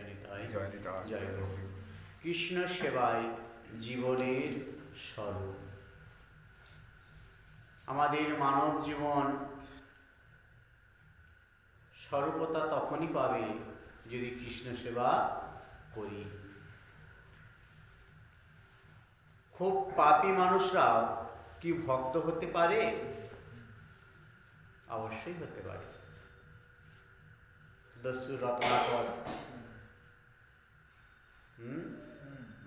জয় নিতাই, জয় নিতাই। জয় গুরু। কৃষ্ণ সেবায় জীবনের স্বরূপ। আমাদের মানব জীবন স্বরূপতা তখনই পাবে যদি কৃষ্ণ সেবা করি। খুব পাপী মানুষরাও কি ভক্ত হতে পারে? অবশ্যই হতে পারে। দস্যু রত্নাকর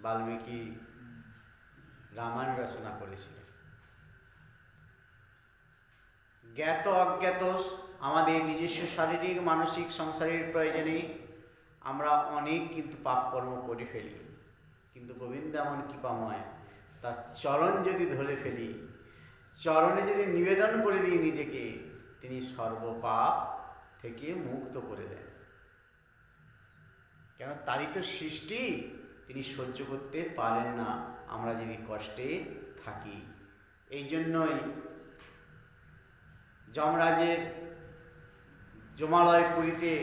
বাল্মীকি রামায়ণ রচনা করেছিলেন। জ্ঞাত অজ্ঞাত আমাদের নিজস্ব শারীরিক মানসিক সংসারের প্রয়োজনে আমরা অনেক কিন্তু পাপকর্ম করে ফেলি, কিন্তু গোবিন্দ এমন কৃপাময়, তার চরণ যদি ধরে ফেলি, চরণে যদি নিবেদন করে দিই নিজেকে, তিনি সর্বপাপ থেকে মুক্ত করে দেন। কেন? তারই তো সৃষ্টি, তিনি সহ্য করতে পারেন না আমরা যদি কষ্টে থাকি। এই জন্যই যমরাজের জমালয় পুরীতে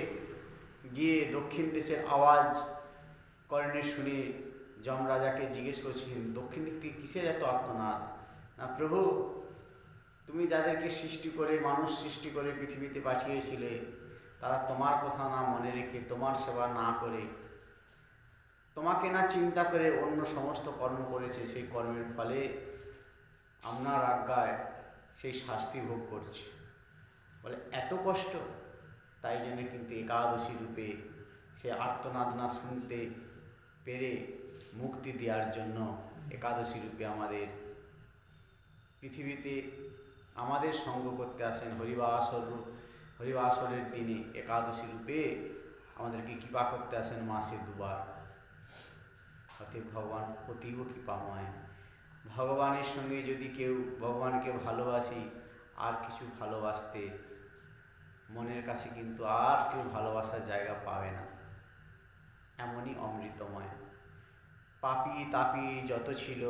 গিয়ে দক্ষিণ দেশের আওয়াজ কর্ণে শুনে যমরাজাকে জিজ্ঞেস করছিলেন, দক্ষিণ দিক থেকে কিসের এত আর্তনাদ? না প্রভু, তুমি যাদেরকে সৃষ্টি করে, মানুষ সৃষ্টি করে পৃথিবীতে পাঠিয়েছিলে, তারা তোমার কথা না মনে রেখে, তোমার সেবা না করে, তোমাকে না চিন্তা করে অন্য সমস্ত কর্ম করেছে। সেই কর্মের ফলে আপনার আজ্ঞায় সেই শাস্তি ভোগ করছে। বলে এত কষ্ট, তাই জন্য কিন্তু একাদশী রূপে সে আর্তনাদ না শুনতে পেরে মুক্তি দেওয়ার জন্য একাদশী রূপে আমাদের পৃথিবীতে আমাদের সঙ্গ করতে আসেন। হরিবাসরের দিনে একাদশী রূপে আমাদেরকে কৃপা করতে আসেন মাসে দুবার। অতএব ভগবান অতীব কৃপাময়। ভগবানের সঙ্গে যদি কেউ ভগবানকে ভালোবাসি, আর কিছু ভালোবাসতে মনের কাছে কিন্তু আর কেউ ভালোবাসার জায়গা পাবে না, এমনই অমৃতময়। পাপী তাপী যত ছিল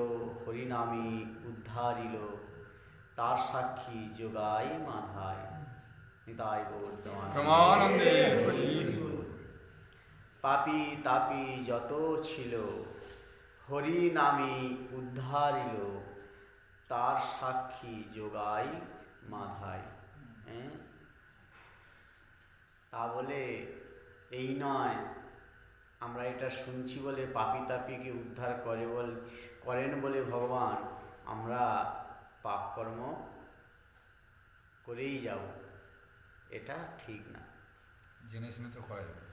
হরিনামী উদ্ধারিল, তার সাক্ষী যোগাই মাধায়। নিতাই গৌর প্রেমানন্দে হরি। পাপী তাপী যত ছিল হরিনামী উদ্ধারিল, তার সাক্ষী যোগাই মাধায়। তা বলে এই নয় আমরা এটা শুনছি বলে পাপী তাপীকে উদ্ধার করেন বলে ভগবান আমরা পাপকর্ম করেই যাব, এটা ঠিক না। জেনে শুনে তো করা যাবে।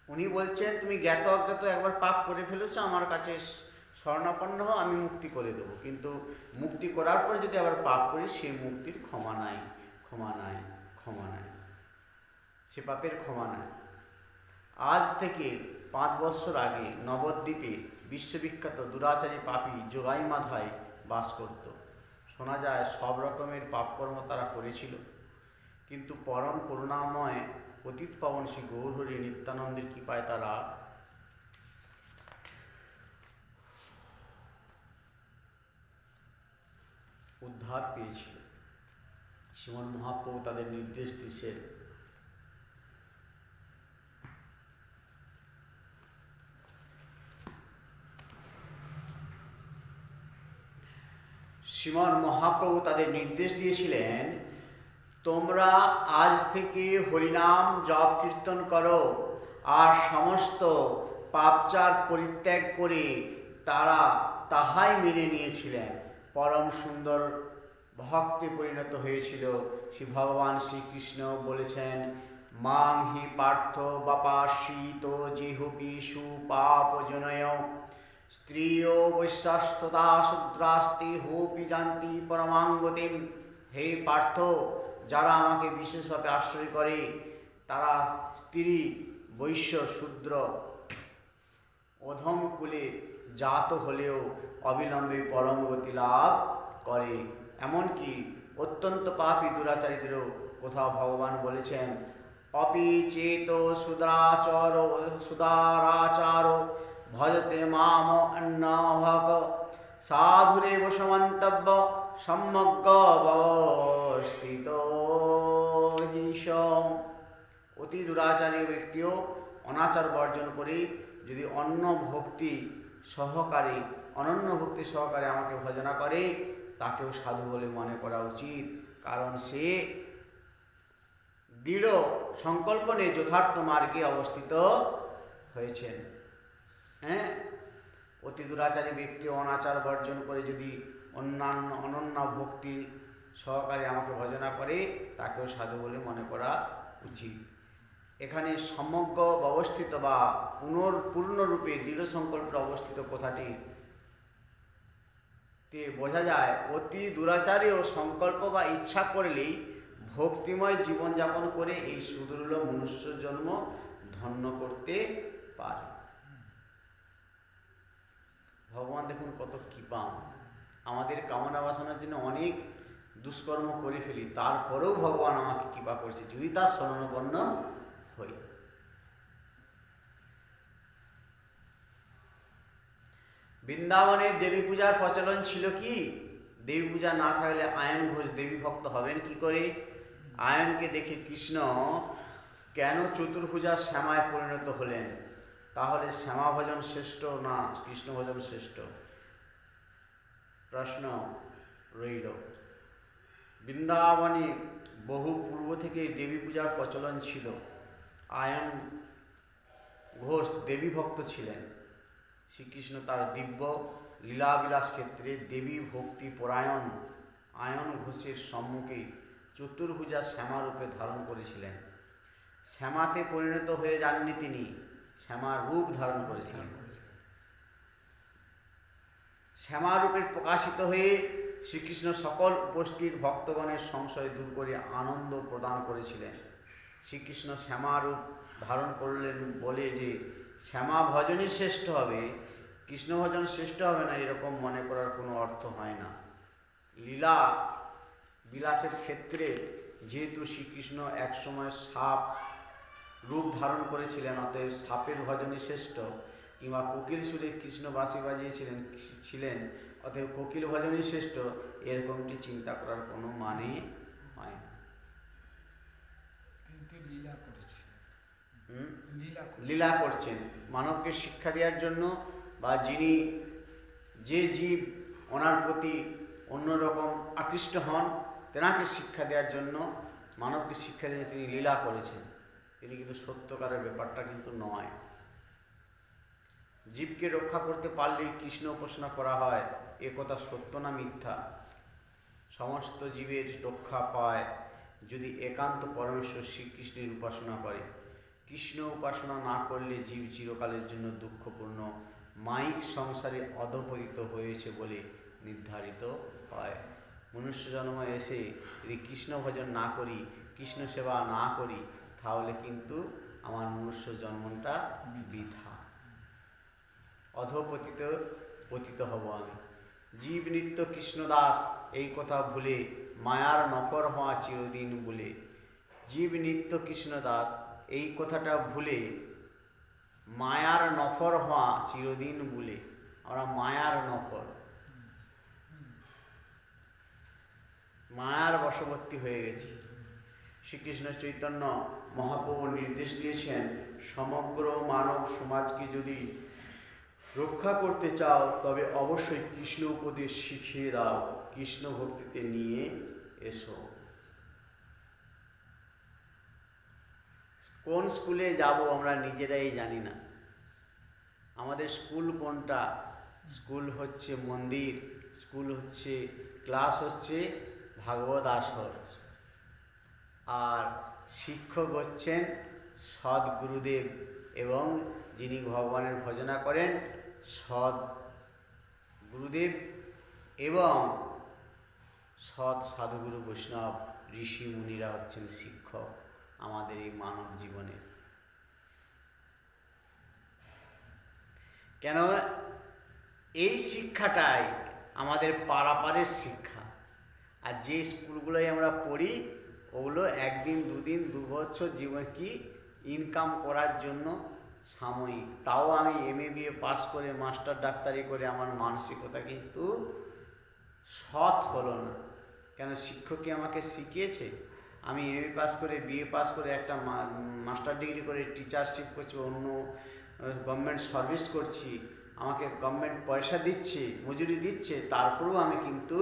উনি বলছেন তুমি জ্ঞাত অজ্ঞাত একবার পাপ করে ফেলেছো, আমার কাছে শরণাপন্ন হও, আমি মুক্তি করে দেবো। কিন্তু মুক্তি করার পর যদি আবার পাপ করি, সে মুক্তির ক্ষমা নাই, ক্ষমা নাই, ক্ষমা নাই, সে পাপের ক্ষমা নাই। আজ থেকে 5 বছর আগে নবদ্বীপে বিশ্ববিখ্যাত দুরাচারী পাপী যোগাই মাধায় বাস করত। শোনা যায় সব রকমের পাপকর্ম তারা করেছিল, কিন্তু পরম করুণাময় পতিত পাবন শ্রী গৌরহরি নিত্যানন্দের কৃপায় তারা উদ্ধার পেয়েছিল। শ্রীমন মহাপ্রভু তাদের নির্দেশ দিয়েছেন, শ্রীমন মহাপ্রভু তাদের নির্দেশ দিয়েছিলেন, তোমরা আজ থেকে হরিনাম জপ কীর্তন করো। আর সমস্ত পাপচার পরিত্যাগ করে তারা তাহাই মেনে নিয়েছিলেন। পরম সুন্দর ভক্তে পরিণত হয়েছিল। শ্রী ভগবান শ্রীকৃষ্ণ বলেছেন, মাং হি পার্থ বাপাশ্রিত জিহুপি সুপাপ জনয় স্ত্রিয় বৈশ্যাস্ততা শূদ্রাস্তি হোপি জানতি পরমাঙ্গতিম। হে পার্থ, যারা আমাকে বিশেষভাবে আশ্রয় করে তারা স্ত্রী, বৈশ্য, শূদ্র, অধম কুলে জাত হলেও অবিলম্বে পরম গতি লাভ করে। এমনকি অত্যন্ত পাপী দুরাচারীদেরও কোথাও ভগবান বলেছেন, অপি চেত সুদারাচার ভজতে মাম অন্নভক সাধুরেব সমন্তব্য সম্যজ্ঞ ব্যবস্থিত। অতি দুরাচারী ব্যক্তিও অনাচার বর্জন করে যদি অনন্য ভক্তি সহকারে আমাকে ভজনা করে, তাকেও সাধু বলে মনে করা উচিত। কারণ সে দৃঢ় সংকল্প নিয়ে যথার্থ মার্গে অবস্থিত হয়েছেন। হ্যাঁ, অতি দুরাচারী ব্যক্তি অনাচার বর্জন করে যদি অনন্য ভক্তি সহকারে আমাকে ভজনা করে, তাকেও সাধু বলে মনে করা উচিত। এখানে সমগ্র অবস্থিত বা পূর্ণরূপে দৃঢ় সংকল্পে অবস্থিত কথাটি বোঝা যায় অতি দুরাচারীও সংকল্প বা ইচ্ছা করলেই ভক্তিময় জীবনযাপন করে এই সুদূর্লভ মনুষ্য জন্ম ধন্য করতে পারে। ভগবান দেখুন কত কৃপা, আমাদের কামনা বাসনার জন্য অনেক দুষ্কর্ম করে ফেলি, তারপরেও ভগবান আমাকে কৃপা করছে যদি তার শরণাপন্ন হই। বৃন্দাবনে দেবী পূজার প্রচলন ছিল কি? দেবী পূজা না থাকলে আয়ন ঘোষ দেবী ভক্ত হবেন কি করে? আয়নকে দেখে কৃষ্ণ কেন চতুর্ভুজা শ্যামায় পরিণত হলেন? তাহলে শ্যামা ভজন শ্রেষ্ঠ না কৃষ্ণ ভজন শ্রেষ্ঠ? প্রশ্ন রইল। বৃন্দাবনে বহু পূর্ব থেকেই দেবী পূজার প্রচলন ছিল। আয়ন ঘোষ দেবী ভক্ত ছিলেন। শ্রীকৃষ্ণ তার দিব্য লীলাবিলাস ক্ষেত্রে দেবী ভক্তি পরায়ণ আয়ন ঘোষের সম্মুখে চতুর্ভুজা শ্যামারূপে ধারণ করেছিলেন। শ্যামাতে পরিণত হয়ে যাননি তিনি, শ্যামার রূপ ধারণ করেছিলেন। শ্যামারূপে প্রকাশিত হয়ে শ্রীকৃষ্ণ সকল উপস্থিত ভক্তগণের সংশয় দূর করে আনন্দ প্রদান করেছিলেন। শ্রীকৃষ্ণ শ্যামারূপ ধারণ করলেন বলে যে শ্যামা ভজনই শ্রেষ্ঠ হবে, কৃষ্ণ ভজন শ্রেষ্ঠ হবে না, এরকম মনে করার কোনো অর্থ হয় না। লীলা বিলাসের ক্ষেত্রে যেহেতু শ্রীকৃষ্ণ একসময় সাপ রূপ ধারণ করেছিলেন, অতএব সাপের ভজনই শ্রেষ্ঠ, কিংবা কোকিল সুরে কৃষ্ণ বাঁশি বাজিয়েছিলেন, অতএব কোকিল ভজনই শ্রেষ্ঠ, এরকমটি চিন্তা করার কোনো মানে হয় না। লীলা করছেন মানবকে শিক্ষা দেওয়ার জন্য, বা যে জীব ওনার প্রতি অন্যরকম আকৃষ্ট হন তেনাকে শিক্ষা দেওয়ার জন্য, মানবকে শিক্ষা দিয়ে তিনি লীলা করেছেন। তিনি কিন্তু সত্যকারের ব্যাপারটা কিন্তু নয়। জীবকে রক্ষা করতে পারলেই কৃষ্ণ উপাসনা করা হয়, এ কথা সত্য না মিথ্যা? সমস্ত জীবের রক্ষা পায় যদি একান্ত পরমেশ্বর শ্রীকৃষ্ণের উপাসনা করে। কৃষ্ণ উপাসনা না করলে জীব চিরকালের জন্য দুঃখপূর্ণ মায়িক সংসারে অধঃপতিত হয়েছে বলে নির্ধারিত হয়। মনুষ্য জন্ম এসে যদি কৃষ্ণ ভজন না করি, কৃষ্ণ সেবা না করি, তাহলে কিন্তু আমার মনুষ্য জন্মটা বৃথা, পতিত হব আমি। জীব নিত্য কৃষ্ণদাস এই কথা ভুলে মায়ার নকর হওয়া চিরদিন বলে। জীব নিত্য কৃষ্ণদাস এই কথাটা ভুলে মায়ার নফর হওয়া চিরদিন বলে। আমরা মায়ার নফর, মায়ার বশবর্তী হয়ে গেছি। শ্রীকৃষ্ণ চৈতন্য মহাপ্রভু নির্দেশ দিয়েছেন, সমগ্র মানব সমাজকে যদি রক্ষা করতে চাও তবে অবশ্যই কৃষ্ণ উপদেশ শিখিয়ে দাও, কৃষ্ণ ভক্তিতে নিয়ে এসো। কোন স্কুলে যাব আমরা নিজেরাই জানি না। আমাদের স্কুল কোনটা? স্কুল হচ্ছে মন্দির, স্কুল হচ্ছে ক্লাস হচ্ছে ভাগবত আসর, আর শিক্ষক হচ্ছেন সৎ গুরুদেব, এবং যিনি ভগবানের ভজনা করেন সৎ গুরুদেব এবং সৎ সাধুগুরু বৈষ্ণব ঋষি মুনিরা হচ্ছেন শিক্ষক আমাদের এই মানব জীবনের। কেন? এই শিক্ষাটাই আমাদের পারাপারের শিক্ষা। আর যে স্কুলগুলোয় আমরা পড়ি ওগুলো একদিন দুদিন 2 বছর জীবন কি ইনকাম করার জন্য সাময়িক। তাও আমি MA BA পাস করে মাস্টার ডাক্তারি করে আমার মানসিকতা কিন্তু সৎ হলো না। কেন? শিক্ষক কি আমাকে শিখিয়েছে? আমি এমএ পাস করে বিএ পাস করে একটা মাস্টার ডিগ্রি করে টিচারশিপ করছি, অন্য গভর্নমেন্ট সার্ভিস করছি, আমাকে গভর্নমেন্ট পয়সা দিচ্ছে, মজুরি দিচ্ছে, তারপরেও আমি কিন্তু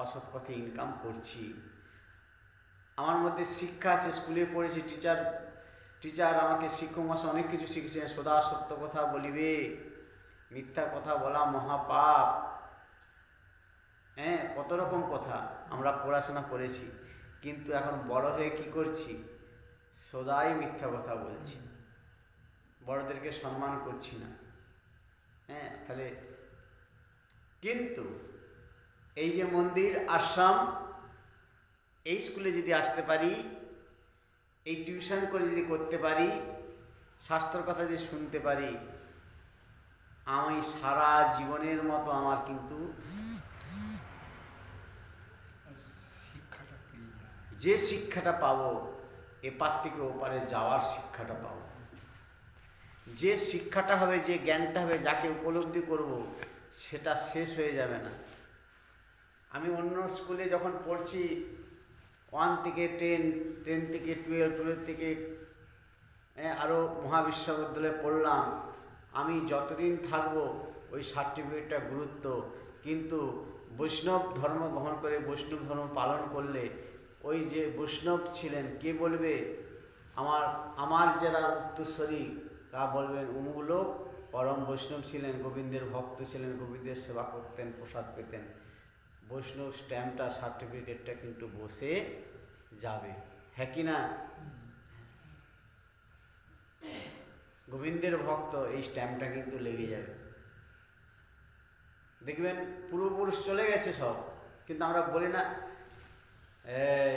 অসৎ পথে ইনকাম করছি। আমার মধ্যে শিক্ষা আছে, স্কুলে পড়েছি, টিচার আমাকে শিক্ষক মশাই অনেক কিছু শিখেছেন। সদা সত্য কথা বলিবে, মিথ্যা কথা বলা মহাপাপ। হ্যাঁ, কত রকম কথা আমরা পড়াশোনা করেছি, কিন্তু এখন বড় হয়ে কি করছি? সদাই মিথ্যা কথা বলছি, বড়দেরকে সম্মান করছি না। হ্যাঁ, তাহলে কিন্তু এই যে মন্দির, আশ্রম, এই স্কুলে যদি আসতে পারি, এই টিউশন করে যদি করতে পারি, শাস্ত্রের কথা যদি শুনতে পারি, আমি সারা জীবনের মতো আমার কিন্তু যে শিক্ষাটা পাবো, এপার থেকে ওপারে যাওয়ার শিক্ষাটা পাবো। যে শিক্ষাটা হবে, যে জ্ঞানটা হবে, যাকে উপলব্ধি করব, সেটা শেষ হয়ে যাবে না। আমি অন্য স্কুলে যখন পড়ছি, 1 থেকে 10, 10 থেকে 12, 12 থেকে আরও মহাবিশ্ববিদ্যালয়ে পড়লাম। আমি যতদিন থাকবো ওই সার্টিফিকেটটা গুরুত্ব, কিন্তু বৈষ্ণব ধর্ম গ্রহণ করে বৈষ্ণব ধর্ম পালন করলে ওই যে বৈষ্ণব ছিলেন, কে বলবে? আমার যারা উত্তরস্বরী তা বলবেন অমুক লোক পরম বৈষ্ণব ছিলেন, গোবিন্দের ভক্ত ছিলেন, গোবিন্দের সেবা করতেন, প্রসাদ পেতেন। বৈষ্ণব স্ট্যাম্পটা, সার্টিফিকেটটা কিন্তু বসে যাবে, হ্যাঁ কি না? গোবিন্দের ভক্ত, এই স্ট্যাম্পটা কিন্তু লেগে যাবে। দেখবেন পূর্বপুরুষ চলে গেছে সব, কিন্তু আমরা বলি না, এই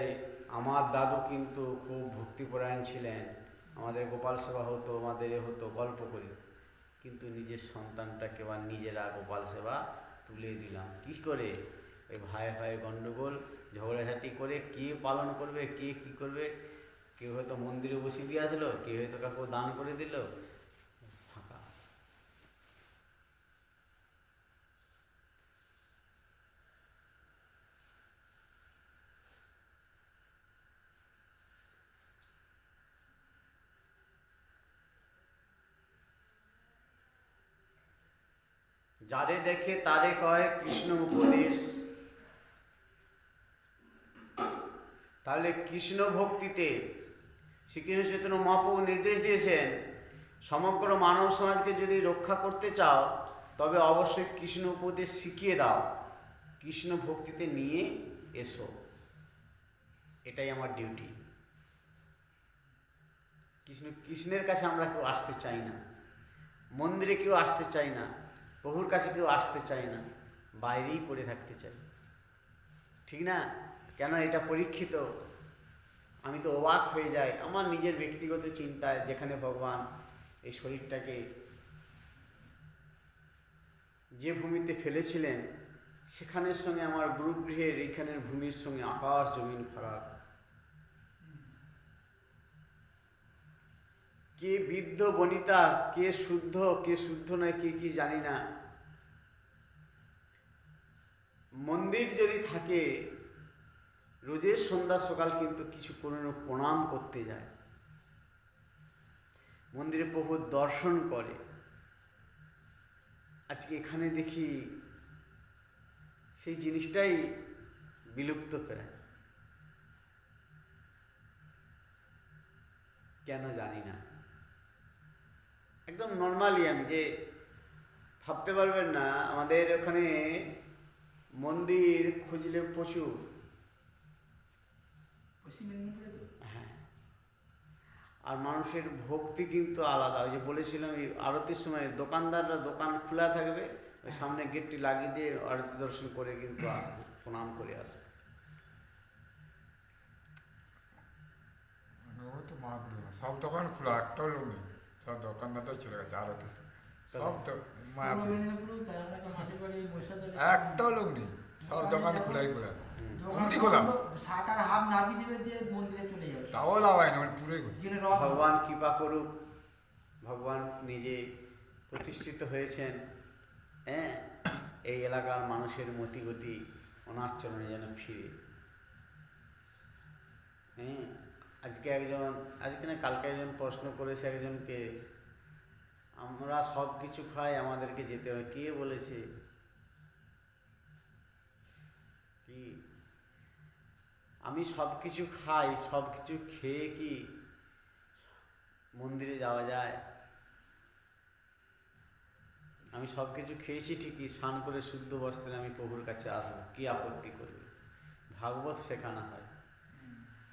আমার দাদু কিন্তু খুব ভক্তিপরায়ণ ছিলেন, আমাদের গোপাল সেবা হতো, আমাদের এ হতো, গল্প করি। কিন্তু নিজের সন্তানটাকে বা নিজেরা গোপাল সেবা তুলে দিলাম কি করে? ওই ভাই ভাই গণ্ডগোল, ঝগড়াঝাটি করে কে পালন করবে, কে কী করবে। কেউ হয়তো মন্দিরে বসিয়ে দিয়ে আসলো, কেউ হয়তো কাউকে দান করে দিল, ফাঁকা। যারে দেখে তারে কয় কৃষ্ণ উপদেশ। তাহলে কৃষ্ণ ভক্তিতে শ্রীকৃষ্ণ চৈতন্য মহাপ্রভু নির্দেশ দিয়েছেন, সমগ্র মানব সমাজকে যদি রক্ষা করতে চাও তবে অবশ্যই কৃষ্ণ উপদেশ শিখিয়ে দাও, কৃষ্ণ ভক্তিতে নিয়ে এসো। এটাই আমার ডিউটি। কৃষ্ণের কাছে আমরা কেউ আসতে চাই না, মন্দিরে কেউ আসতে চাই না, প্রভুর কাছে কেউ আসতে চাই না, বাইরেই পড়ে থাকতে চাই, ঠিক না? কেন? এটা পরীক্ষিত। আমি তো অবাক হয়ে যাই আমার নিজের ব্যক্তিগত চিন্তায়, যেখানে ভগবান এই শরীরটাকে যে ভূমিতে ফেলেছিলেন, সেখানের সঙ্গে আমার গুরুগৃহের এইখানের ভূমির সঙ্গে আকাশ জমিন ফারাক। কে বৃদ্ধ বনিতা, কে শুদ্ধ নয়, কে কি জানি না। মন্দির যদি থাকে, রোজের সন্ধ্যা সকাল কিন্তু কিছু কোনো প্রণাম করতে যায়, মন্দিরে প্রভুর দর্শন করে। আজকে এখানে দেখি সেই জিনিসটাই বিলুপ্ত প্রায়। কেন জানি না। একদম নর্মালি আমি যে ভাবতে পারবেন না, আমাদের ওখানে মন্দির খুঁজলে প্রচুর। হ্যাঁ, আর মানুষের ভক্তি কিন্তু আলাদা। ওই যে বলেছিলাম, এই আরতির সময় দোকানদাররা দোকান খোলা থাকবে, ওই সামনে গেটটি লাগিয়ে দিয়ে আরতি দর্শন করে কিন্তু আসবে, প্রণাম করে আসবে। ও তো মহাপুরু, সব দোকান খোলা, একটাও লোক নেই, সব দোকানদারটাই চলে গেছে আরতি, সব তো মায়াপুর, একটাও লোক নেই, সব দোকান খোলাই খোলা, এমনি খোলা, তাও লাভ হয় না, পুরোই খোলা। ভগবান কৃপা করুক, ভগবান নিজে প্রতিষ্ঠিত হয়েছেন। হ্যাঁ, এই এলাকার মানুষের মতিগতি ওনার চরণে যেন ফিরে। হ্যাঁ, আজকে না কালকে একজন প্রশ্ন করেছে একজনকে, আমরা সব কিছু খাই, আমাদেরকে যেতে হবে। কে বলেছে? কি আমি সব কিছু খাই, সব কিছু খেয়ে কি মন্দিরে যাওয়া যায়? আমি সব কিছু খেয়েছি ঠিকই, স্নান করে শুদ্ধ বস্ত্রে আমি প্রভুর কাছে আসবো, কি আপত্তি করবে? ভাগবত শেখানো হয়।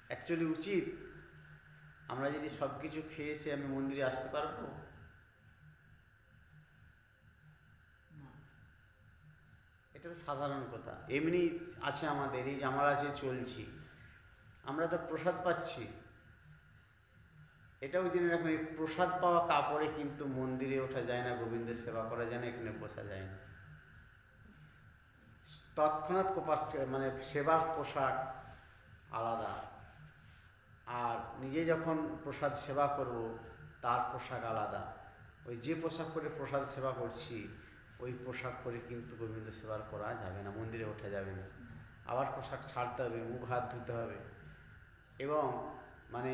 অ্যাকচুয়ালি উচিত, আমরা যদি সব কিছু খেয়েছি আমি মন্দিরে আসতে পারবো? এটা তো সাধারণ কথা। এমনি আছে আমাদের, এই যে আমরা আছে চলছি, আমরা তো প্রসাদ পাচ্ছি। এটাও জেনে রাখুন, এই প্রসাদ পাওয়া কাপড়ে কিন্তু মন্দিরে ওঠা যায় না, গোবিন্দের সেবা করা যায় না, এখানে বসা যায় না। তৎক্ষণাৎ মানে সেবার পোশাক আলাদা, আর নিজে যখন প্রসাদ সেবা করব তার পোশাক আলাদা। ওই যে পোশাক পরে প্রসাদ সেবা করছি ওই পোশাক পরে কিন্তু গোবিন্দ সেবা করা যাবে না, মন্দিরে ওঠা যাবে না। আবার পোশাক ছাড়তে হবে, মুখ হাত ধুতে হবে, এবং মানে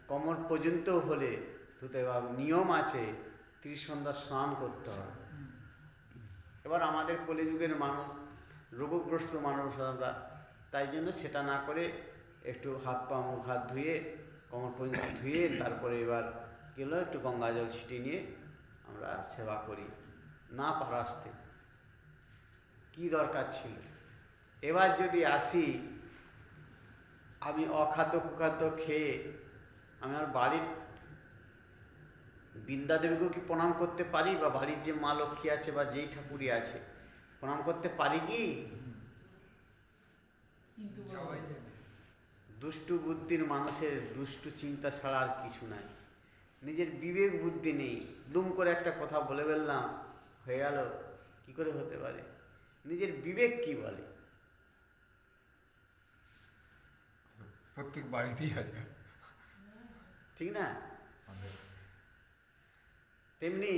কোমর পর্যন্ত হলে ধুতে হবে। নিয়ম আছে, ত্রিসন্ধ্যা স্নান করতে হবে। এবার আমাদের কলিযুগের মানুষ, রোগগ্রস্ত মানুষ আমরা, তাই জন্য সেটা না করে একটু হাত পা মুখ হাত ধুয়ে কোমর পর্যন্ত ধুয়ে তারপরে এবার কী হলো, একটু গঙ্গা জল ছিটিয়ে নিয়ে আমরা সেবা করি। না পারাস্তে কী দরকার ছিল? এবার যদি আসি, আমি অখাদ্য কুখাদ্য খেয়ে আমি আমার বাড়ির বৃন্দাদেবীকেও কি প্রণাম করতে পারি? বা বাড়ির যে মা লক্ষ্মী আছে বা যেই ঠাকুরই আছে প্রণাম করতে পারি কি? দুষ্টু বুদ্ধির মানুষের দুষ্টু চিন্তা ছাড়া আর কিছু নাই। নিজের বিবেক বুদ্ধি নেই, দুম করে একটা কথা বলে ফেললাম, হয়ে গেল। কি করে হতে পারে? নিজের বিবেক কি বলে? প্রত্যেক বাড়িতেই আছে, ঠিক না? তেমনি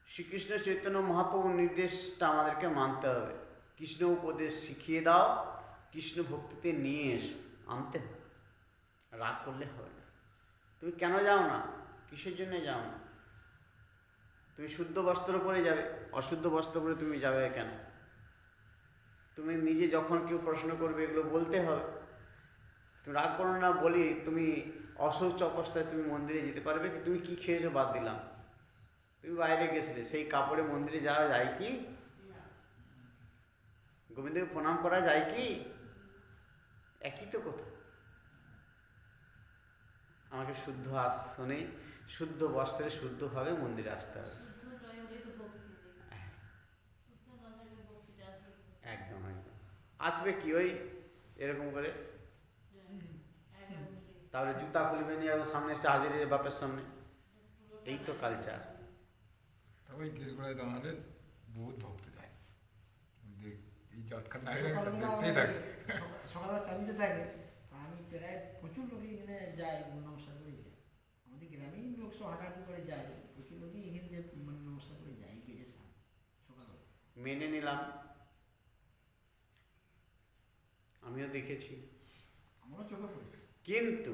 শ্রীকৃষ্ণ চৈতন্য মহাপ্রভুর নির্দেশটা আমাদেরকে মানতে হবে। কৃষ্ণ উপদেশ শিখিয়ে দাও, কৃষ্ণ ভক্তিতে নিয়ে এসো, আনতে হবে। রাগ করলে হবে না। তুমি কেন যাও না? কিসের জন্য যাও না? তুমি শুদ্ধ বস্ত্র পরে যাবে, অশুদ্ধ বস্ত্র পরে তুমি যাবে কেন? তুমি নিজে যখন কেউ প্রশ্ন করবে এগুলো বলতে হবে। তুমি রাগ করো না বলি, তুমি অশৌচ অবস্থায় তুমি মন্দিরে যেতে পারবে কি? তুমি কি খেয়েছো বাদ দিলাম, তুমি বাইরে গেছিলে, সেই কাপড়ে মন্দিরে যাওয়া যায় কি? গোবিন্দকে প্রণাম করা যায় কি? একই তো কথা। আমাকে শুদ্ধ আসনে শুদ্ধ বস্ত্রে শুদ্ধভাবে মন্দিরে আসতে হবে। একদম একদম। আসবে কি ওই এরকম করে, তারপরে জুতা খুলবে নিয়ে সামনে এসে হাজির বাপের সামনে। এই তো কালচার। ওই গিরিগুড়ায় দাঁড়ালে বহুত ভক্ত যায়, এই যৎক্ষণ না দেখতেই থাকে। সকালবেলা চালিতে থাকে, আমি প্রায় প্রচুর লোকই এখানে যায় নমস্কার করে যায়। আমাদের গ্রামেই লোক সব হাঁটাহাঁটি করে যায়, প্রচুর লোকই এখানে যে নমস্কার করে যায় গেটের সামনে সকালবেলা। মেনে নিলাম, আমিও দেখেছি, আমরা চোখে পড়ি। কিন্তু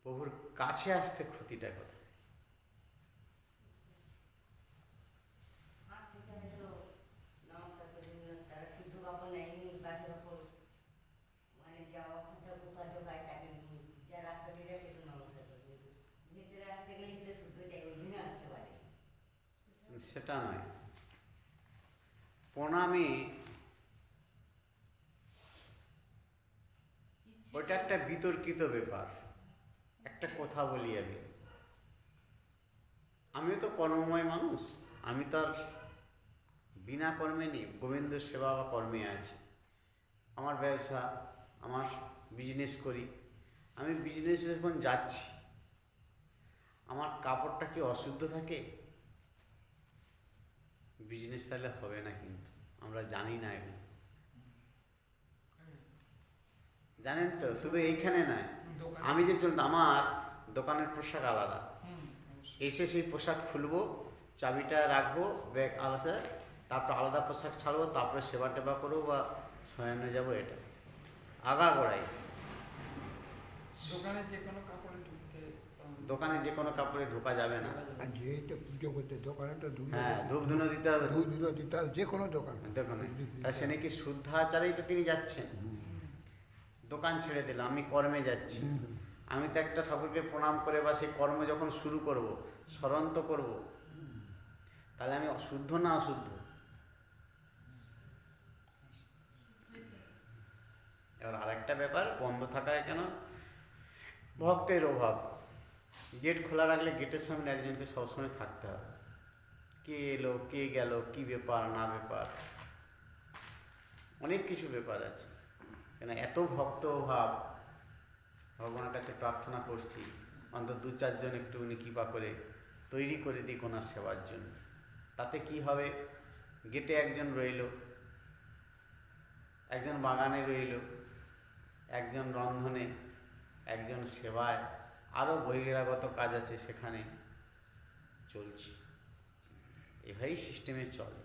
প্রভুর কাছে আসতে ক্ষতিটা কোথায়? সেটা নয়, প্রণামে ওইটা একটা বিতর্কিত ব্যাপার। একটা কথা বলি, আমিও তো কর্মময় মানুষ, আমি তো আর বিনা কর্মে নেই, গোবিন্দ সেবা বা কর্মে আছি। আমার ব্যবসা, আমার বিজনেস করি, আমি বিজনেসে যখন যাচ্ছি আমার কাপড়টা কি অশুদ্ধ থাকে? বিজনেস তাহলে হবে না, কিন্তু আমরা জানি না এখন। জানেন তো, শুধু এইখানে নয়, আমি যে চলতো আমার দোকানের পোশাক আলাদা, এসে সেই পোশাক খুলবো, চাবিটা রাখবো ব্যাগ আলাদা, তারপর আলাদা পোশাক ছাড়বো, তারপরে সেবা টেবা করবো বা শয়নে যাব এটা আগাগোড়াই। দোকানে যে কোনো কাপড়ে ঢুকতে দোকানে যে কোনো কাপড়ে ঢোকা যাবে না। আর যেহেতু পুজো করতে দোকানে তো ধূপ হ্যাঁ, ধূপ ধুনো দিতে হবে তো। ধূপ দিল দিতে হবে, যে কোনো দোকানে দোকানে তা সে নাকি শুদ্ধাচারেই তো তিনি যাচ্ছেন। দোকান ছেড়ে দিল, আমি কর্মে যাচ্ছি। আমি তো একটা ঠাকুরকে প্রণাম করে বা সেই কর্ম যখন শুরু করব, স্মরণ তো করব, তাহলে আমি শুদ্ধ না অশুদ্ধ? এবার আরেকটা ব্যাপার, বন্ধ থাকায় কেন, ভক্তের অভাব। গেট খোলা রাখলে গেটের সামনে একজনকে সবসময় থাকতে হবে। কে এলো, কে গেল, কি ব্যাপার না ব্যাপার, অনেক কিছু ব্যাপার আছে। কেন এত ভক্ত অভাব, ভগবানের কাছে প্রার্থনা করছি অন্তত 2-4 জন একটু উনি কৃপা করে তৈরি করে দিই ওনার সেবার জন্য। তাতে কি হবে, গেটে একজন রইল, একজন বাগানে রইল, একজন রন্ধনে, একজন সেবায়, আরও বহিরাগত কাজ আছে সেখানে চলছে। এভাবেই সিস্টেমে চলে।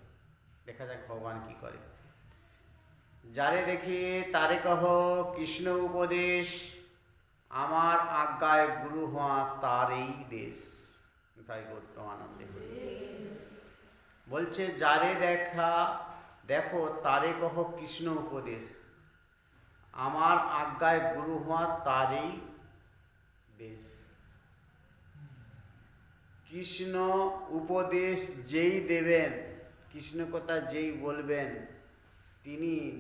দেখা যাক ভগবান কি করে। যারে দেখি তারে কহ কৃষ্ণ উপদেশ, আমার আজ্ঞায় গুরু হওয়া তার এই দেশ। তাই আনন্দে বলছে, যারে দেখো তারে কহ কৃষ্ণ উপদেশ, আমার আজ্ঞায় গুরু হওয়া তারই দেশ। কৃষ্ণ উপদেশ যেই দেবেন, কৃষ্ণ কথা যেই বলবেন,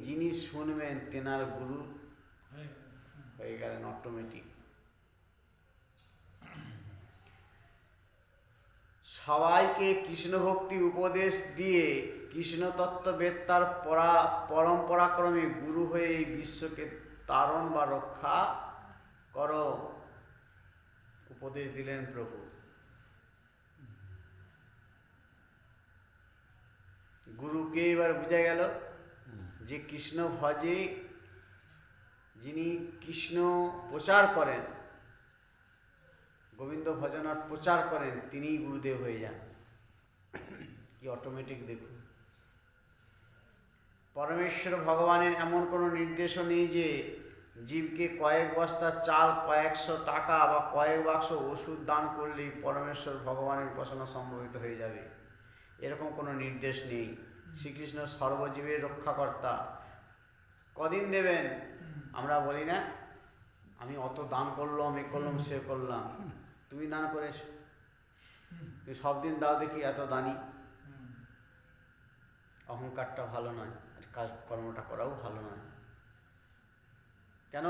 যিনি শুনবেন তেনার গুরু হয়ে গেলেন অটোমেটিক। সবাইকে কৃষ্ণ ভক্তি উপদেশ দিয়ে কৃষ্ণ তত্ত্ববেত্তার পরম্পরাক্রমে গুরু হয়ে এই বিশ্বকে তারণ বা রক্ষা করো উপদেশ দিলেন প্রভু। গুরুকে এবার বোঝা গেল যে কৃষ্ণ ভজে, যিনি কৃষ্ণ প্রচার করেন, গোবিন্দ ভজনার প্রচার করেন, তিনিই গুরুদেব হয়ে যান। কি অটোমেটিক দেখুন। পরমেশ্বর ভগবানের এমন কোনো নির্দেশও নেই যে জীবকে কয়েক বস্তা চাল, কয়েকশো টাকা বা কয়েক বাক্স ওষুধ দান করলেই পরমেশ্বর ভগবানের উপাসনা সম্ভবিত হয়ে যাবে, এরকম কোনো নির্দেশ নেই। শ্রীকৃষ্ণ সর্বজীবের রক্ষাকর্তা। কদিন দেবেন? আমরা বলি না, আমি অত দান করলাম, এ করলাম, সে করলাম। তুমি দান করেছ, তুমি সব দিন দাও দেখি, এত দানি। অহংকারটা ভালো নয়, কর্মটা করাও ভালো নয়। কেন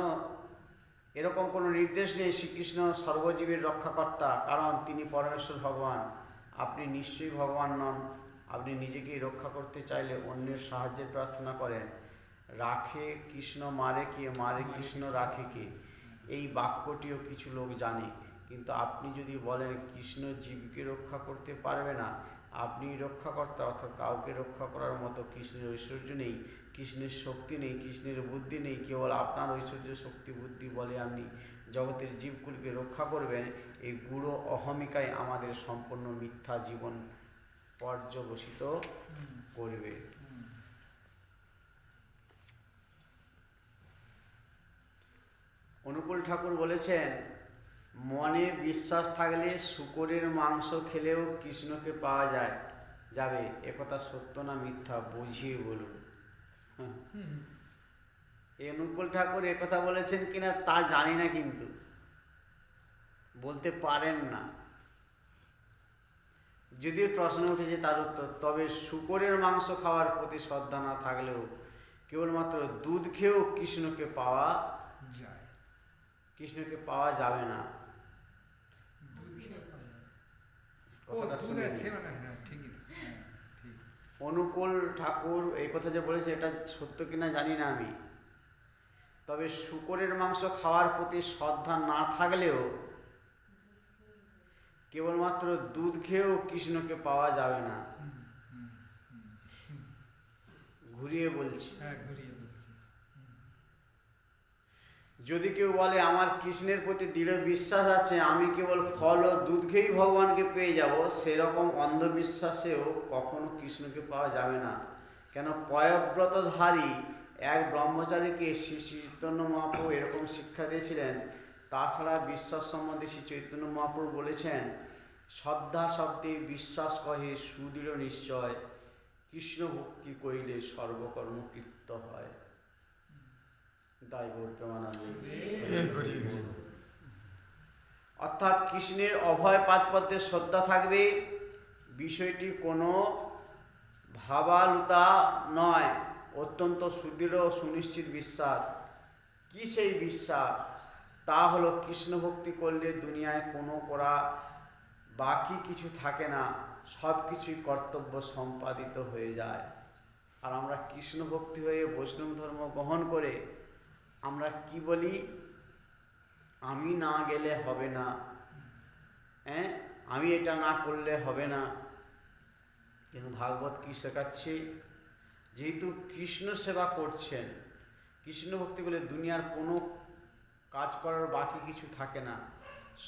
এরকম কোনো নির্দেশ নেই? শ্রীকৃষ্ণ সর্বজীবের রক্ষাকর্তা, কারণ তিনি পরমেশ্বর ভগবান। আপনি নিশ্চয়ই ভগবান নন। আপনি নিজেকেই রক্ষা করতে চাইলে অন্যের সাহায্যের প্রার্থনা করেন। রাখে কৃষ্ণ মারে কে, মারে কৃষ্ণ রাখে কে, এই বাক্যটিও কিছু লোক জানে। কিন্তু আপনি যদি বলেন কৃষ্ণ জীবকে রক্ষা করতে পারবে না, আপনি রক্ষাকর্তা, অর্থাৎ কাউকে রক্ষা করার মতো কৃষ্ণের ঐশ্বর্য নেই, কৃষ্ণের শক্তি নেই, কৃষ্ণের বুদ্ধি নেই, কেবল আপনার ঐশ্বর্য শক্তি বুদ্ধি বলে আপনি জগতের জীবগুলিকে রক্ষা করবেন, এই গূঢ় অহমিকায় আমাদের সম্পূর্ণ মিথ্যা জীবন পর্যবসিত করবে। অনুকূল ঠাকুর বলেছেন, মনে বিশ্বাস থাকলে শূকরের মাংস খেলেও কৃষ্ণকে পাওয়া যাবে। একথা সত্য না মিথ্যা বুঝিয়ে বলুন। এই অনুকূল ঠাকুর একথা বলেছেন কিনা তা জানি না, কিন্তু বলতে পারেন না। যদিও প্রশ্ন উঠেছে তার উত্তর, তবে শূকরের মাংস খাওয়ার প্রতি শ্রদ্ধা না থাকলেও কেবলমাত্র দুধ খেয়েও কৃষ্ণকে পাওয়া যাবে না। কথাটা শুনে অনুকূল ঠাকুর এই কথা যে বলেছে, এটা সত্য কিনা জানি না আমি। তবে শূকরের মাংস খাওয়ার প্রতি শ্রদ্ধা না থাকলেও কেবলমাত্র দুধ খেয়েও কৃষ্ণকে পাওয়া যাবে না। ঘুরিয়ে বলছি। যদি কেউ বলে আমার কৃষ্ণের প্রতি দৃঢ় বিশ্বাস আছে, আমি কেবল ফল ও দুধ খেয়েই ভগবানকে পেয়ে যাব, সেরকম অন্ধবিশ্বাসেও কখনো কৃষ্ণকে পাওয়া যাবে না। কেন পয়ব্রতধারী এক ব্রহ্মচারীকে শ্রী চৈতন্য মহাপ্রভু এরকম শিক্ষা দিয়েছিলেন। তাছাড়া বিশ্বাস সম্বন্ধে শ্রী চৈতন্য মহাপ্রভু বলেছেন, শ্রদ্ধা শব্দে বিশ্বাস কহে সুদৃঢ় নিশ্চয়, কৃষ্ণ ভক্তি করিলে সর্বকর্ম কৃত্য হয়। তাই অর্থাৎ কৃষ্ণের অভয় পাদপদ্মে শ্রদ্ধা থাকবে, বিষয়টি কোনো ভাবালুতা নয়, অত্যন্ত সুদৃঢ় ও সুনিশ্চিত বিশ্বাস। কি সেই বিশ্বাস? তা হলো কৃষ্ণ ভক্তি করলে দুনিয়ায় কোনো করা বাকি কিছু থাকে না, সব কিছুই কর্তব্য সম্পাদিত হয়ে যায়। আর আমরা কৃষ্ণ ভক্তি হয়ে বৈষ্ণব ধর্ম গ্রহণ করে আমরা কি বলি? আমি না গেলে হবে না, আমি এটা না করলে হবে না। কিন্তু ভাগবত কি শেখাচ্ছে? যেহেতু কৃষ্ণ সেবা করছেন, কৃষ্ণ ভক্তি করলে দুনিয়ার কোনো কাজ করার বাকি কিছু থাকে না,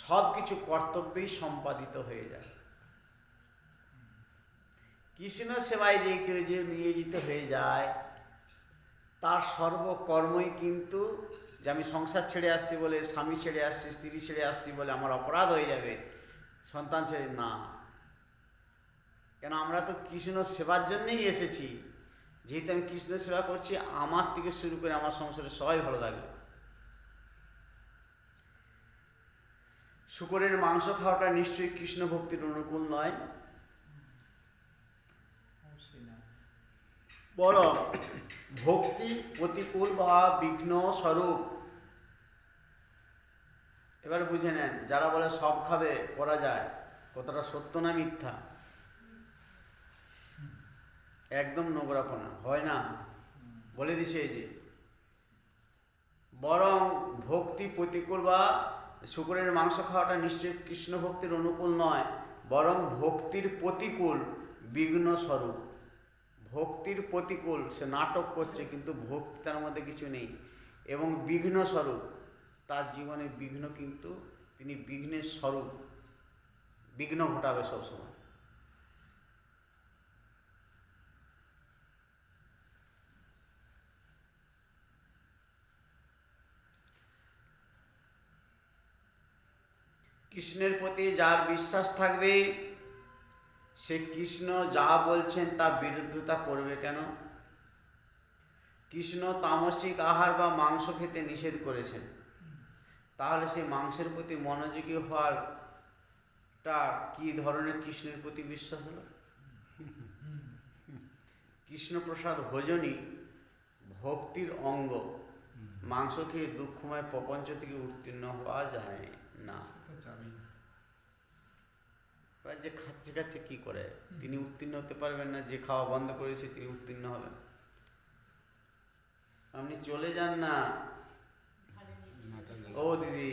সব কিছু কর্তব্যেই সম্পাদিত হয়ে যায়। কৃষ্ণ সেবায় যে কেউ যে নিয়োজিত হয়ে যায়, তার সর্বকর্মই কিন্তু, যে আমি সংসার ছেড়ে আসছি বলে, স্বামী ছেড়ে আসছি, স্ত্রী ছেড়ে আসছি বলে আমার অপরাধ হয়ে যাবে, সন্তান ছেড়ে না। কেন? আমরা তো কৃষ্ণ সেবার জন্যই এসেছি। যেহেতু আমি কৃষ্ণ সেবা করছি, আমার থেকে শুরু করে আমার সংসারে সবাই ভালো থাকবে। শূকরের মাংস খাওয়াটা নিশ্চয়ই কৃষ্ণ ভক্তির অনুকূল নয়, বরং ভক্তি প্রতিকূল বা বিঘ্ন স্বরূপ। এবার বুঝে নেন, যারা বলে সব খাবে করা যায়, কতটা সত্য না মিথ্যা? একদম নোংরাপনা, হয় না। বলে দিছে এই যে, বরং ভক্তি প্রতিকূল বা শূকরের মাংস খাওয়াটা নিশ্চয়ই কৃষ্ণ ভক্তির অনুকূল নয়, বরং ভক্তির প্রতিকূল বিঘ্ন স্বরূপ। ভক্তির প্রতিকূল, সে নাটক করছে কিন্তু ভক্তি তার মধ্যে কিছু নেই, এবং বিঘ্ন স্বরূপ, তার জীবনে বিঘ্ন, কিন্তু তিনি বিঘ্নের স্বরূপ, বিঘ্ন ঘটাবে সবসময়। কৃষ্ণের প্রতি যার বিশ্বাস থাকবে, সে কৃষ্ণ যা বলছেন তা বিরুদ্ধতা করবে কেন? কৃষ্ণ তামসিক আহার বা মাংস খেতে নিষেধ করেছেন, তাহলে সেই মাংসের প্রতি মনোযোগী হওয়ারটা কি ধরনের কৃষ্ণের প্রতি বিশ্বাস হলো? কৃষ্ণ প্রসাদ ভোজনই ভক্তির অঙ্গ। মাংস খেয়ে দুঃখময় প্রপঞ্চ থেকে উত্তীর্ণ হওয়া যায় না। যে খাচ্ছে খাচ্ছে কি করে, তিনি উত্তীর্ণ হতে পারবেন না। যে খাওয়া বন্ধ করেছে তিনি উত্তীর্ণ হবেন। আপনি চলে যান না। ও দিদি,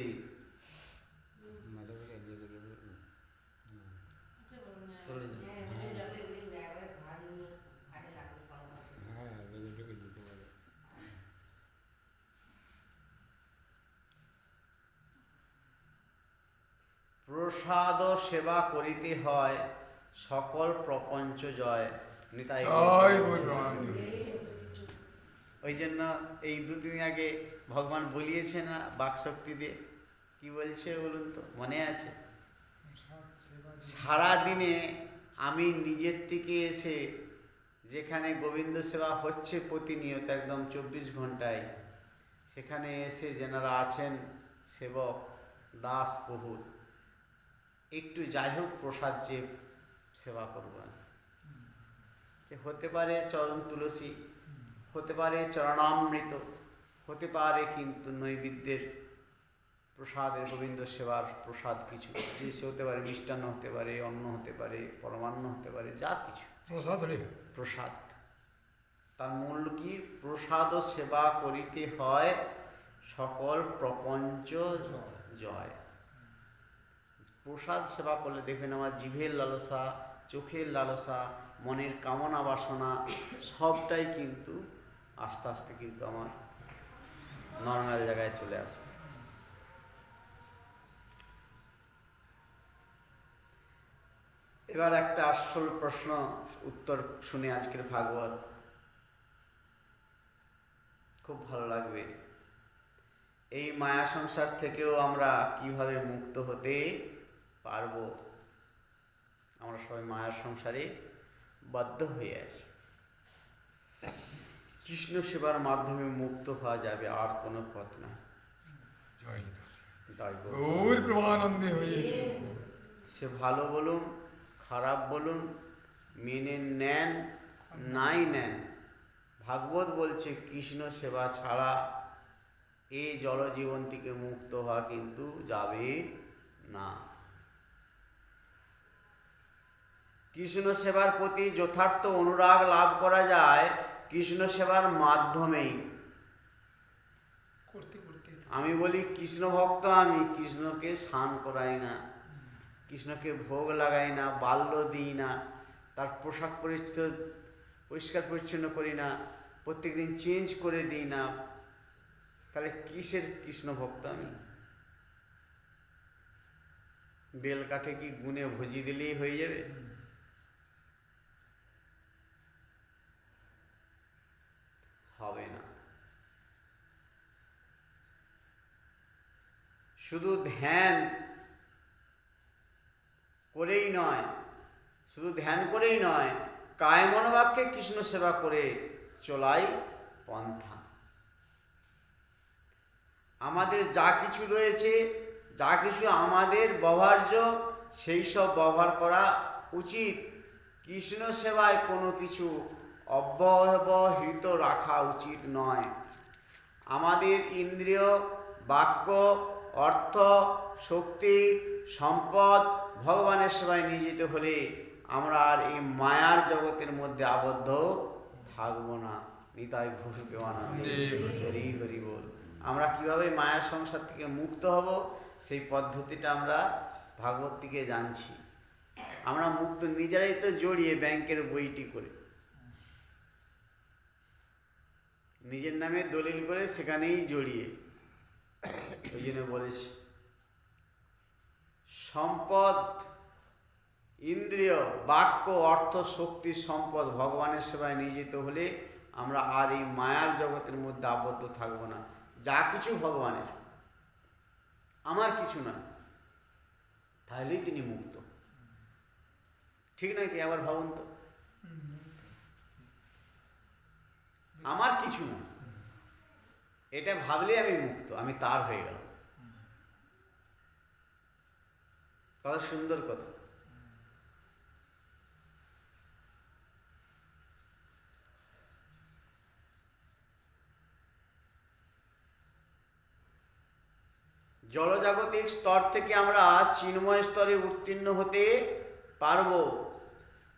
চলে যান। প্রসাদ সেবা করিতে হয়, সকল প্রপঞ্চ জয়। নিতাই ওই জন্য এই দুদিন আগে ভগবান বলিয়েছে না বাকশক্তি দিয়ে, কি বলছে বলুন তো, মনে আছে? সারাদিনে আমি নিজের থেকে এসে, যেখানে গোবিন্দ সেবা হচ্ছে প্রতিনিয়ত একদম 24 ঘন্টায়, সেখানে এসে যেনারা আছেন সেবক দাস প্রভু, একটু যাই হোক প্রসাদ চেয়ে সেবা করবেন। যে হতে পারে চরণ তুলসী, হতে পারে চরণামৃত, হতে পারে কিন্তু নৈবেদ্যের প্রসাদের, গোবিন্দ সেবার প্রসাদ কিছু, যে সে হতে পারে মিষ্টান্ন, হতে পারে অন্ন, হতে পারে পরমান্ন, হতে পারে যা কিছু প্রসাদ। তার মূল কি? প্রসাদ সেবা করিতে হয়, সকল প্রপঞ্চ জয়। প্রসাদ সেবা করলে দেখবেন আমার জিভের লালসা, চোখের লালসা, মনের কামনা বাসনা সবটাই কিন্তু আস্তে আস্তে কিন্তু আমার নর্মাল জায়গায় চলে আসবে। এবার একটা আসল প্রশ্ন উত্তর শুনে আজকের ভাগবত। খুব ভালো লাগবে। এই মায়া সংসার থেকেও আমরা কিভাবে মুক্ত হতে পারবো? আমরা সবাই মায়ার সংসারে বদ্ধ হয়ে আছি। কৃষ্ণ সেবার মাধ্যমে মুক্ত হওয়া যাবে, আর কোনো পথ নাই। জয় তাই গো। গৌর প্রমানন্দে হয়ে সে ভালো বলুন খারাপ বলুন, মেনে নেন নাই নেন, ভাগবত বলছে কৃষ্ণ সেবা ছাড়া এই জলজীবন থেকে মুক্ত হওয়া কিন্তু যাবে না। কৃষ্ণ সেবার প্রতি যথার্থ অনুরাগ লাভ করা যায় কৃষ্ণ সেবার মাধ্যমেই। করতে করতে আমি বলি কৃষ্ণ ভক্ত, আমি কৃষ্ণকে স্নান করাই না, কৃষ্ণকে ভোগ লাগাই না, বাল্য দিই না, তার পোশাক পরিষ্কার পরিচ্ছন্ন করি না, প্রত্যেকদিন চেঞ্জ করে দিই না, তাহলে কিসের কৃষ্ণ ভক্ত আমি? বেল কাঠে কি গুনে ভুজি দিলেই হয়ে যাবে? হবে না। শুধু ধ্যান করেই নয়, কায় মনোবাক্যে কৃষ্ণ সেবা করে চলাই পন্থা। আমাদের যা কিছু রয়েছে, যা কিছু আমাদের ব্যবহার্য, সেই সব ব্যবহার করা উচিত। কৃষ্ণ সেবায় কোনো কিছু অব্যবহৃত রাখা উচিত নয়। আমাদের ইন্দ্রিয়, বাক্য, অর্থ, শক্তি, সম্পদ ভগবানের সেবায় নিয়োজিত হলে আমরা আর এই মায়ার জগতের মধ্যে আবদ্ধ থাকবো না। নিতাই ঘোষ প্রেমানন্দে হরি হরি বল। আমরা কিভাবে মায়ার সংসার থেকে মুক্ত হব সেই পদ্ধতিটা আমরা ভাগবত থেকে জানছি। আমরা মুক্ত নিজেরাই তো জড়িয়ে ব্যাংকের বইটি করে, নিজের নামে দলিল করে সেখানেই জড়িয়ে। ওই জন্য বলেছি সম্পদ, ইন্দ্রিয়, বাক্য, অর্থ, শক্তি, সম্পদ ভগবানের সেবায় নিয়োজিত হলে আমরা আর এই মায়ার জগতের মধ্যে আবদ্ধ থাকব না। যা কিছু ভগবানের, আমার কিছু না, তাহলেই তিনি মুক্ত। ঠিক নয় কি? আবার ভাবুন তো, আমার কিছু না, এটা ভাবলে আমি মুক্ত, আমি তার হয়ে গেল। কত সুন্দর কথা। জলজাগতিক স্তর থেকে আমরা চিন্ময় স্তরে উত্তীর্ণ হতে পারব।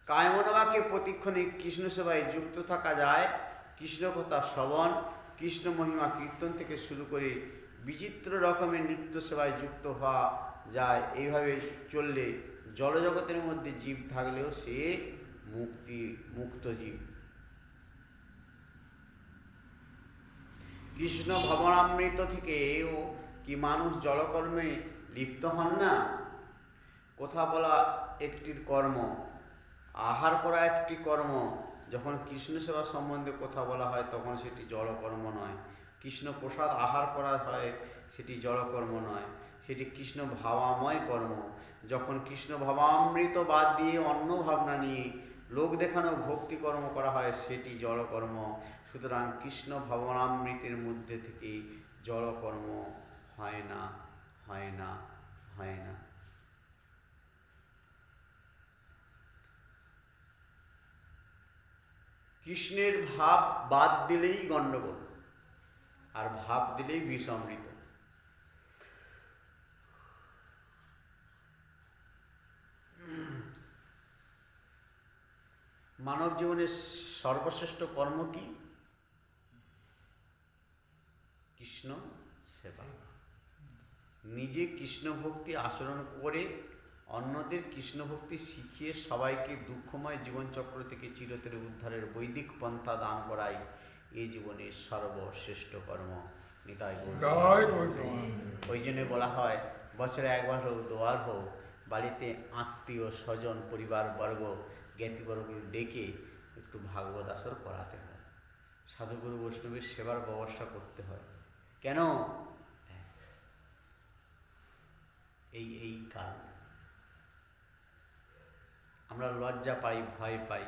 কায়মনোবাক্যে প্রতিক্ষণে কৃষ্ণ সেবায় যুক্ত থাকা যায়। কৃষ্ণ কথা শ্রবণ, কৃষ্ণ মহিমা কীর্তন থেকে শুরু করে বিচিত্র রকমের নিত্য সেবায় যুক্ত হওয়া যায়। এইভাবে চললে জলজগতের মধ্যে জীব থাকলেও সে মুক্ত জীব। কৃষ্ণ ভবনামৃত থেকেও কি মানুষ জলকর্মে লিপ্ত হন না? কথা বলা একটি কর্ম, আহার করা একটি কর্ম। যখন কৃষ্ণ সেবা সম্বন্ধে কথা বলা হয় তখন সেটি জলকর্ম নয়। কৃষ্ণ প্রসাদ আহার করা হয় সেটি জলকর্ম নয়, সেটি কৃষ্ণ ভাবাময় কর্ম। যখন কৃষ্ণ ভাবামৃত বাদ দিয়ে অন্য ভাবনা নিয়ে লোক দেখানো ভক্তি কর্ম করা হয় সেটি জলকর্ম। সুতরাং কৃষ্ণ ভাবনামৃতের মধ্যে থেকে জলকর্ম হয় না, হয় না, হয় না। কৃষ্ণের ভাব বাদ দিলেই গণ্ডগোল, আর ভাব দিলেই বিষমৃত। মানব জীবনের সর্বশ্রেষ্ঠ কর্ম কি? কৃষ্ণ সেবা। নিজে কৃষ্ণ ভক্তি আচরণ করে অন্যদের কৃষ্ণ ভক্তি শিখিয়ে সবাইকে দুঃখময় জীবনচক্র থেকে চিরতরে উদ্ধারের বৈদিক পন্থা দান করাই এই জীবনের সর্বশ্রেষ্ঠ কর্ম। নিতাই গৌর। ওই জন্য বলা হয় বছরে একবার হোক, দুবার হোক, বাড়িতে আত্মীয় স্বজন পরিবার বর্গ জ্ঞাতিবর্গ ডেকে একটু ভাগবত আসর করাতে হয়। সাধুগুরু বৈষ্ণবের সেবার ব্যবস্থা করতে হয়। কেন? এই কারণ আমরা লজ্জা পাই, ভয় পাই।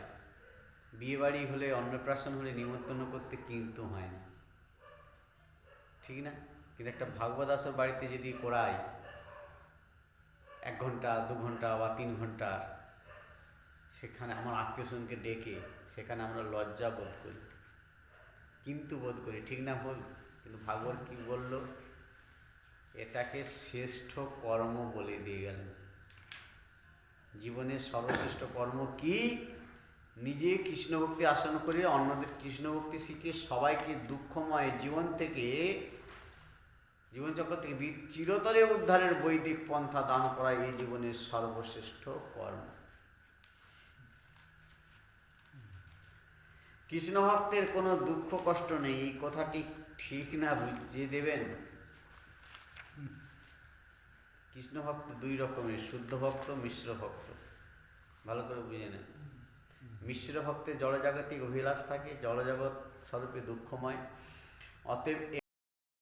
বিয়েবাড়ি হলে, অন্নপ্রাশন হলে নিমন্ত্রণ করতে কিন্তু হয় না, ঠিক না? কিন্তু একটা ভাগবত আসর বাড়িতে যদি করাই 1 ঘন্টা 2 ঘন্টা বা 3 ঘন্টা, সেখানে আমার আত্মীয় স্বজনকে ডেকে সেখানে আমরা লজ্জা বোধ করি, কিন্তু বোধ করি, ঠিক না ভুল? কিন্তু ভাগবত কি বলল? এটাকে শ্রেষ্ঠ কর্ম বলে দিয়ে গেলেন। জীবনের সর্বশ্রেষ্ঠ কর্ম কি? নিজে কৃষ্ণভক্তি আসন করে অন্যদের কৃষ্ণভক্তি শিখে সবাইকে দুঃখময় জীবন থেকে, জীবনচক্র থেকে চিরতরে উদ্ধারের বৈদিক পন্থা দান করা এই জীবনের সর্বশ্রেষ্ঠ কর্ম। কৃষ্ণ ভক্তের কোনো দুঃখ কষ্ট নেই, এই কথাটি ঠিক না? বুঝিয়ে দেবেন। কৃষ্ণ ভক্ত 2 রকমের, শুদ্ধ ভক্ত, মিশ্র ভক্ত। ভালো করে বুঝে নেন। মিশ্র ভক্তের জড়জাগতিক অভিলাষ থাকে, জড়জগৎ স্বরূপে দুঃখময়। অতএব